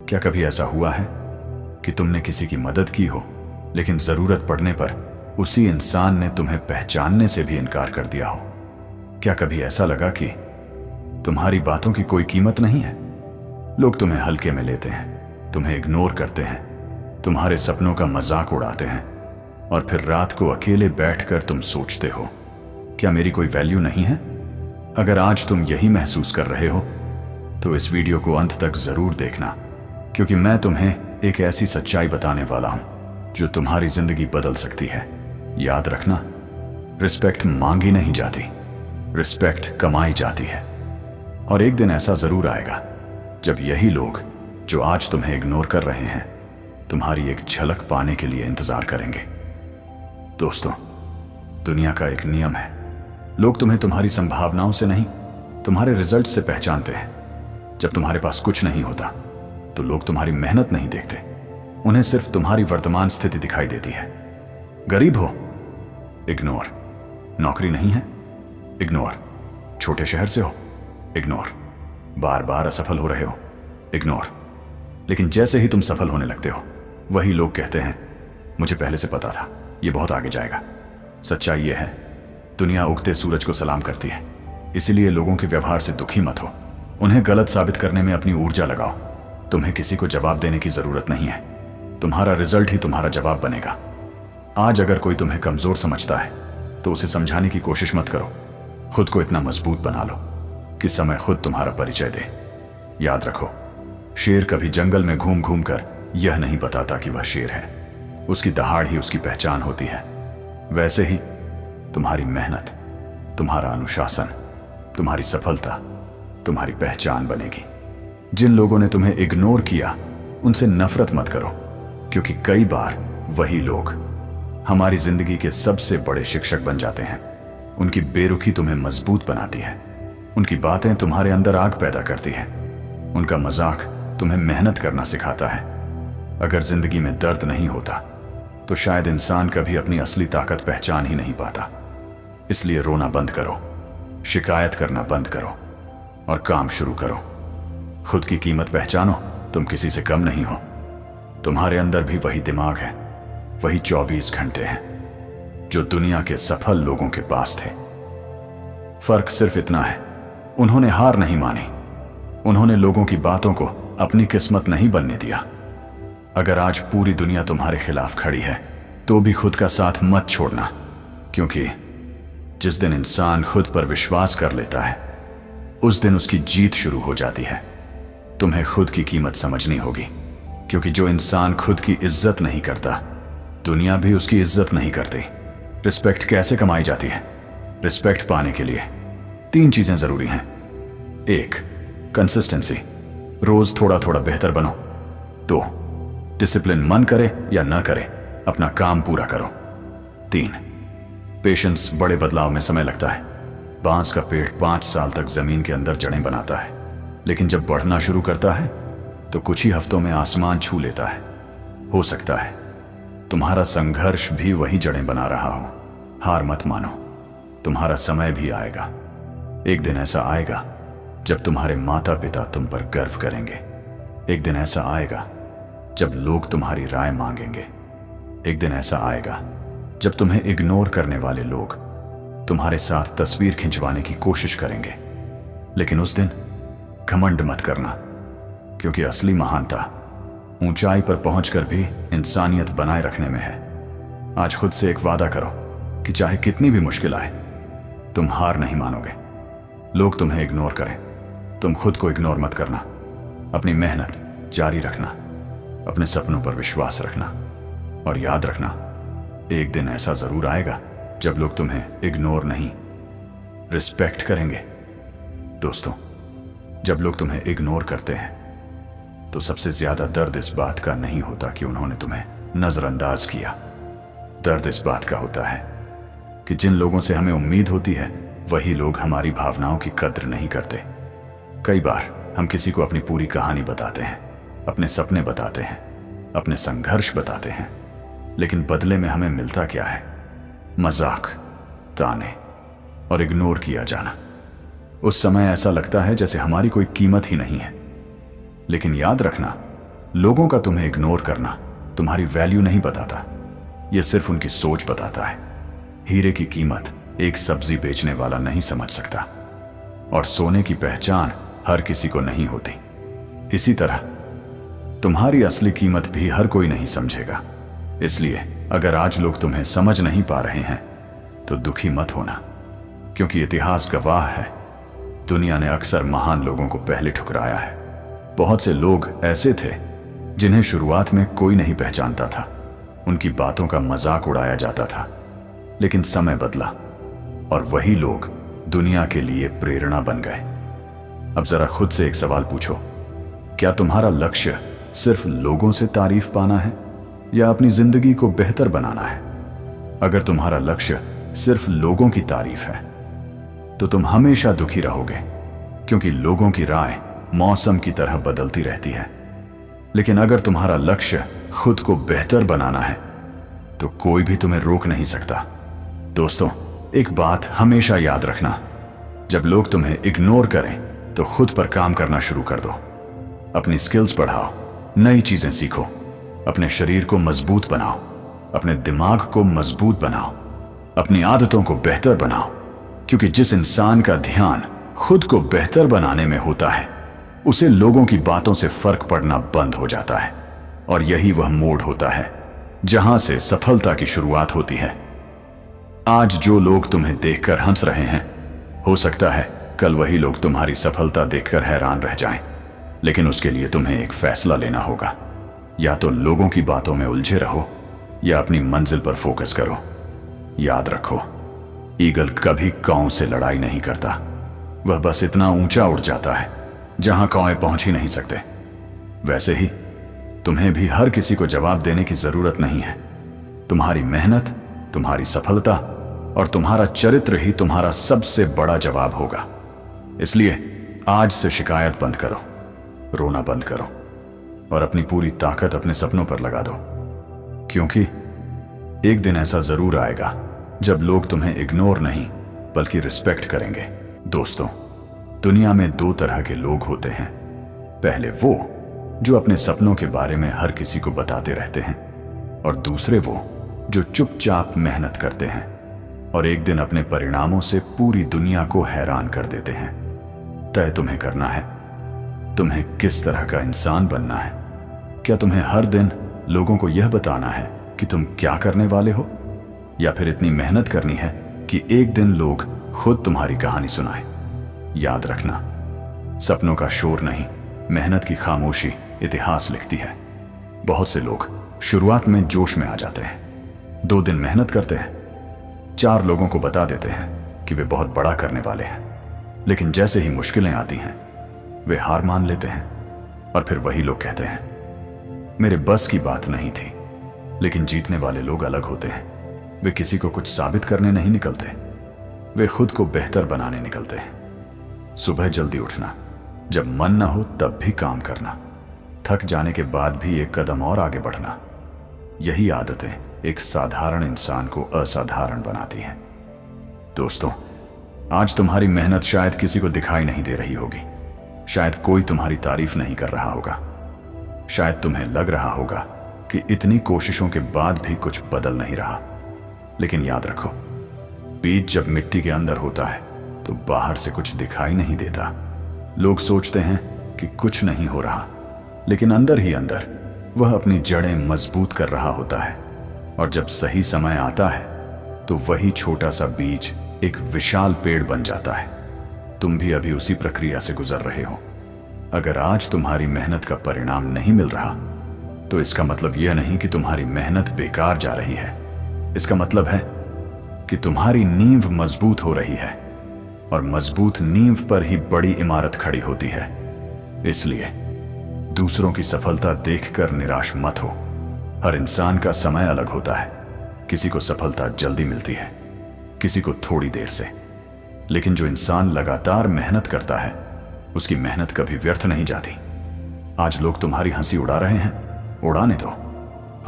क्या कभी ऐसा हुआ है कि तुमने किसी की मदद की हो, लेकिन जरूरत पड़ने पर उसी इंसान ने तुम्हें पहचानने से भी इनकार कर दिया हो? क्या कभी ऐसा लगा कि तुम्हारी बातों की कोई कीमत नहीं है? लोग तुम्हें हल्के में लेते हैं, तुम्हें इग्नोर करते हैं, तुम्हारे सपनों का मजाक उड़ाते हैं, और फिर रात को अकेले बैठकर तुम सोचते हो, क्या मेरी कोई वैल्यू नहीं है? अगर आज तुम यही महसूस कर रहे हो तो इस वीडियो को अंत तक जरूर देखना, क्योंकि मैं तुम्हें एक ऐसी सच्चाई बताने वाला हूं जो तुम्हारी जिंदगी बदल सकती है। याद रखना, रिस्पेक्ट मांगी नहीं जाती, रिस्पेक्ट कमाई जाती है। और एक दिन ऐसा जरूर आएगा जब यही लोग जो आज तुम्हें इग्नोर कर रहे हैं तुम्हारी एक झलक पाने के लिए इंतजार करेंगे। दोस्तों, दुनिया का एक नियम है, लोग तुम्हें तुम्हारी संभावनाओं से नहीं, तुम्हारे रिजल्ट से पहचानते हैं। जब तुम्हारे पास कुछ नहीं होता तो लोग तुम्हारी मेहनत नहीं देखते, उन्हें सिर्फ तुम्हारी वर्तमान स्थिति दिखाई देती है। गरीब हो, इग्नोर। नौकरी नहीं है, इग्नोर। छोटे शहर से हो, इग्नोर। बार बार असफल हो रहे हो, इग्नोर। लेकिन जैसे ही तुम सफल होने लगते हो, वही लोग कहते हैं, मुझे पहले से पता था, ये बहुत आगे जाएगा। सच्चाई ये है, दुनिया उगते सूरज को सलाम करती है। इसीलिए लोगों के व्यवहार से दुखी मत हो, उन्हें गलत साबित करने में अपनी ऊर्जा लगाओ। तुम्हें किसी को जवाब देने की जरूरत नहीं है, तुम्हारा रिजल्ट ही तुम्हारा जवाब बनेगा। आज अगर कोई तुम्हें कमजोर समझता है तो उसे समझाने की कोशिश मत करो, खुद को इतना मजबूत बना लो कि समय खुद तुम्हारा परिचय दे। याद रखो, शेर कभी जंगल में घूम घूम कर यह नहीं बताता कि वह शेर है, उसकी दहाड़ ही उसकी पहचान होती है। वैसे ही तुम्हारी मेहनत, तुम्हारा अनुशासन, तुम्हारी सफलता तुम्हारी पहचान बनेगी। जिन लोगों ने तुम्हें इग्नोर किया उनसे नफरत मत करो, क्योंकि कई बार वही लोग हमारी जिंदगी के सबसे बड़े शिक्षक बन जाते हैं। उनकी बेरुखी तुम्हें मजबूत बनाती है, उनकी बातें तुम्हारे अंदर आग पैदा करती हैं, उनका मजाक तुम्हें मेहनत करना सिखाता है। अगर जिंदगी में दर्द नहीं होता तो शायद इंसान कभी अपनी असली ताकत पहचान ही नहीं पाता। इसलिए रोना बंद करो, शिकायत करना बंद करो और काम शुरू करो। खुद की कीमत पहचानो, तुम किसी से कम नहीं हो। तुम्हारे अंदर भी वही दिमाग है, वही 24 घंटे हैं जो दुनिया के सफल लोगों के पास थे। फर्क सिर्फ इतना है, उन्होंने हार नहीं मानी, उन्होंने लोगों की बातों को अपनी किस्मत नहीं बनने दिया। अगर आज पूरी दुनिया तुम्हारे खिलाफ खड़ी है तो भी खुद का साथ मत छोड़ना, क्योंकि जिस दिन इंसान खुद पर विश्वास कर लेता है उस दिन उसकी जीत शुरू हो जाती है। तुम्हें खुद की कीमत समझनी होगी, क्योंकि जो इंसान खुद की इज्जत नहीं करता दुनिया भी उसकी इज्जत नहीं करती। रिस्पेक्ट कैसे कमाई जाती है? रिस्पेक्ट पाने के लिए 3 चीजें जरूरी हैं। 1, कंसिस्टेंसी, रोज थोड़ा थोड़ा बेहतर बनो। 2, डिसिप्लिन, मन करे या ना करे अपना काम पूरा करो। 3, पेशेंस, बड़े बदलाव में समय लगता है। बांस का पेड़ 5 साल तक जमीन के अंदर जड़ें बनाता है, लेकिन जब बढ़ना शुरू करता है तो कुछ ही हफ्तों में आसमान छू लेता है। हो सकता है तुम्हारा संघर्ष भी वही जड़ें बना रहा हो। हार मत मानो, तुम्हारा समय भी आएगा। एक दिन ऐसा आएगा जब तुम्हारे माता पिता तुम पर गर्व करेंगे। एक दिन ऐसा आएगा जब लोग तुम्हारी राय मांगेंगे। एक दिन ऐसा आएगा जब तुम्हें इग्नोर करने वाले लोग तुम्हारे साथ तस्वीर खिंचवाने की कोशिश करेंगे। लेकिन उस दिन घमंड मत करना, क्योंकि असली महानता ऊंचाई पर पहुंचकर भी इंसानियत बनाए रखने में है। आज खुद से एक वादा करो कि चाहे कितनी भी मुश्किल आए तुम हार नहीं मानोगे। लोग तुम्हें इग्नोर करें, तुम खुद को इग्नोर मत करना। अपनी मेहनत जारी रखना, अपने सपनों पर विश्वास रखना, और याद रखना, एक दिन ऐसा जरूर आएगा जब लोग तुम्हें इग्नोर नहीं, रिस्पेक्ट करेंगे। दोस्तों, जब लोग तुम्हें इग्नोर करते हैं तो सबसे ज्यादा दर्द इस बात का नहीं होता कि उन्होंने तुम्हें नजरअंदाज किया। दर्द इस बात का होता है कि जिन लोगों से हमें उम्मीद होती है वही लोग हमारी भावनाओं की कद्र नहीं करते। कई बार हम किसी को अपनी पूरी कहानी बताते हैं, अपने सपने बताते हैं, अपने संघर्ष बताते हैं, लेकिन बदले में हमें मिलता क्या है? मजाक, ताने और इग्नोर किया जाना। उस समय ऐसा लगता है जैसे हमारी कोई कीमत ही नहीं है। लेकिन याद रखना, लोगों का तुम्हें इग्नोर करना तुम्हारी वैल्यू नहीं बताता, यह सिर्फ उनकी सोच बताता है। हीरे की कीमत एक सब्जी बेचने वाला नहीं समझ सकता, और सोने की पहचान हर किसी को नहीं होती। इसी तरह तुम्हारी असली कीमत भी हर कोई नहीं समझेगा। इसलिए अगर आज लोग तुम्हें समझ नहीं पा रहे हैं तो दुखी मत होना, क्योंकि इतिहास गवाह है, दुनिया ने अक्सर महान लोगों को पहले ठुकराया है। बहुत से लोग ऐसे थे जिन्हें शुरुआत में कोई नहीं पहचानता था, उनकी बातों का मजाक उड़ाया जाता था, लेकिन समय बदला और वही लोग दुनिया के लिए प्रेरणा बन गए। अब जरा खुद से एक सवाल पूछो, क्या तुम्हारा लक्ष्य सिर्फ लोगों से तारीफ पाना है या अपनी जिंदगी को बेहतर बनाना है? अगर तुम्हारा लक्ष्य सिर्फ लोगों की तारीफ है तो तुम हमेशा दुखी रहोगे, क्योंकि लोगों की राय मौसम की तरह बदलती रहती है। लेकिन अगर तुम्हारा लक्ष्य खुद को बेहतर बनाना है तो कोई भी तुम्हें रोक नहीं सकता। दोस्तों, एक बात हमेशा याद रखना, जब लोग तुम्हें इग्नोर करें तो खुद पर काम करना शुरू कर दो। अपनी स्किल्स बढ़ाओ, नई चीजें सीखो, अपने शरीर को मजबूत बनाओ, अपने दिमाग को मजबूत बनाओ, अपनी आदतों को बेहतर बनाओ, क्योंकि जिस इंसान का ध्यान खुद को बेहतर बनाने में होता है उसे लोगों की बातों से फर्क पड़ना बंद हो जाता है। और यही वह मोड़ होता है जहां से सफलता की शुरुआत होती है। आज जो लोग तुम्हें देखकर हंस रहे हैं, हो सकता है कल वही लोग तुम्हारी सफलता देखकर हैरान रह जाएं। लेकिन उसके लिए तुम्हें एक फैसला लेना होगा, या तो लोगों की बातों में उलझे रहो या अपनी मंजिल पर फोकस करो। याद रखो, ईगल कभी कांव से लड़ाई नहीं करता, वह बस इतना ऊंचा उड़ जाता है जहां कौवे पहुंच ही नहीं सकते। वैसे ही तुम्हें भी हर किसी को जवाब देने की जरूरत नहीं है। तुम्हारी मेहनत, तुम्हारी सफलता और तुम्हारा चरित्र ही तुम्हारा सबसे बड़ा जवाब होगा। इसलिए आज से शिकायत बंद करो, रोना बंद करो और अपनी पूरी ताकत अपने सपनों पर लगा दो, क्योंकि एक दिन ऐसा जरूर आएगा जब लोग तुम्हें इग्नोर नहीं बल्कि रिस्पेक्ट करेंगे। दोस्तों, दुनिया में दो तरह के लोग होते हैं। पहले वो जो अपने सपनों के बारे में हर किसी को बताते रहते हैं, और दूसरे वो जो चुपचाप मेहनत करते हैं और एक दिन अपने परिणामों से पूरी दुनिया को हैरान कर देते हैं। तय तुम्हें करना है, तुम्हें किस तरह का इंसान बनना है। क्या तुम्हें हर दिन लोगों को यह बताना है कि तुम क्या करने वाले हो, या फिर इतनी मेहनत करनी है कि एक दिन लोग खुद तुम्हारी कहानी सुनाएं? याद रखना, सपनों का शोर नहीं, मेहनत की खामोशी इतिहास लिखती है। बहुत से लोग शुरुआत में जोश में आ जाते हैं, 2 दिन मेहनत करते हैं, 4 लोगों को बता देते हैं कि वे बहुत बड़ा करने वाले हैं, लेकिन जैसे ही मुश्किलें आती हैं वे हार मान लेते हैं। और फिर वही लोग कहते हैं, मेरे बस की बात नहीं थी। लेकिन जीतने वाले लोग अलग होते हैं, वे किसी को कुछ साबित करने नहीं निकलते, वे खुद को बेहतर बनाने निकलते हैं। सुबह जल्दी उठना, जब मन ना हो तब भी काम करना, थक जाने के बाद भी एक कदम और आगे बढ़ना, यही आदतें एक साधारण इंसान को असाधारण बनाती हैं। दोस्तों, आज तुम्हारी मेहनत शायद किसी को दिखाई नहीं दे रही होगी, शायद कोई तुम्हारी तारीफ नहीं कर रहा होगा, शायद तुम्हें लग रहा होगा कि इतनी कोशिशों के बाद भी कुछ बदल नहीं रहा। लेकिन याद रखो, बीज जब मिट्टी के अंदर होता है तो बाहर से कुछ दिखाई नहीं देता। लोग सोचते हैं कि कुछ नहीं हो रहा, लेकिन अंदर ही अंदर वह अपनी जड़ें मजबूत कर रहा होता है। और जब सही समय आता है तो वही छोटा सा बीज एक विशाल पेड़ बन जाता है। तुम भी अभी उसी प्रक्रिया से गुजर रहे हो। अगर आज तुम्हारी मेहनत का परिणाम नहीं मिल रहा तो इसका मतलब यह नहीं कि तुम्हारी मेहनत बेकार जा रही है। इसका मतलब है कि तुम्हारी नींव मजबूत हो रही है, और मजबूत नींव पर ही बड़ी इमारत खड़ी होती है। इसलिए दूसरों की सफलता देखकर निराश मत हो। हर इंसान का समय अलग होता है, किसी को सफलता जल्दी मिलती है, किसी को थोड़ी देर से। लेकिन जो इंसान लगातार मेहनत करता है उसकी मेहनत कभी व्यर्थ नहीं जाती। आज लोग तुम्हारी हंसी उड़ा रहे हैं, उड़ाने दो।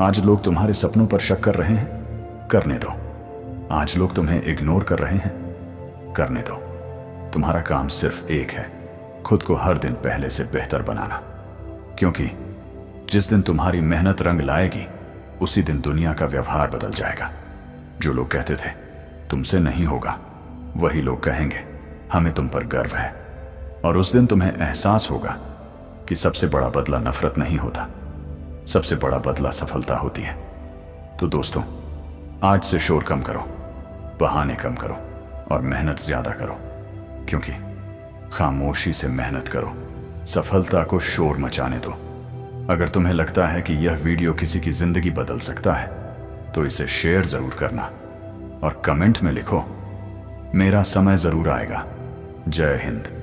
आज लोग तुम्हारे सपनों पर शक कर रहे हैं, करने दो। आज लोग तुम्हें इग्नोर कर रहे हैं, करने दो। तुम्हारा काम सिर्फ एक है, खुद को हर दिन पहले से बेहतर बनाना। क्योंकि जिस दिन तुम्हारी मेहनत रंग लाएगी, उसी दिन दुनिया का व्यवहार बदल जाएगा। जो लोग कहते थे तुमसे नहीं होगा, वही लोग कहेंगे हमें तुम पर गर्व है। और उस दिन तुम्हें एहसास होगा कि सबसे बड़ा बदला नफरत नहीं होता, सबसे बड़ा बदला सफलता होती है। तो दोस्तों, आज से शोर कम करो, बहाने कम करो और मेहनत ज्यादा करो, क्योंकि खामोशी से मेहनत करो, सफलता को शोर मचाने दो। अगर तुम्हें लगता है कि यह वीडियो किसी की जिंदगी बदल सकता है, तो इसे शेयर जरूर करना और कमेंट में लिखो, मेरा समय जरूर आएगा। जय हिंद।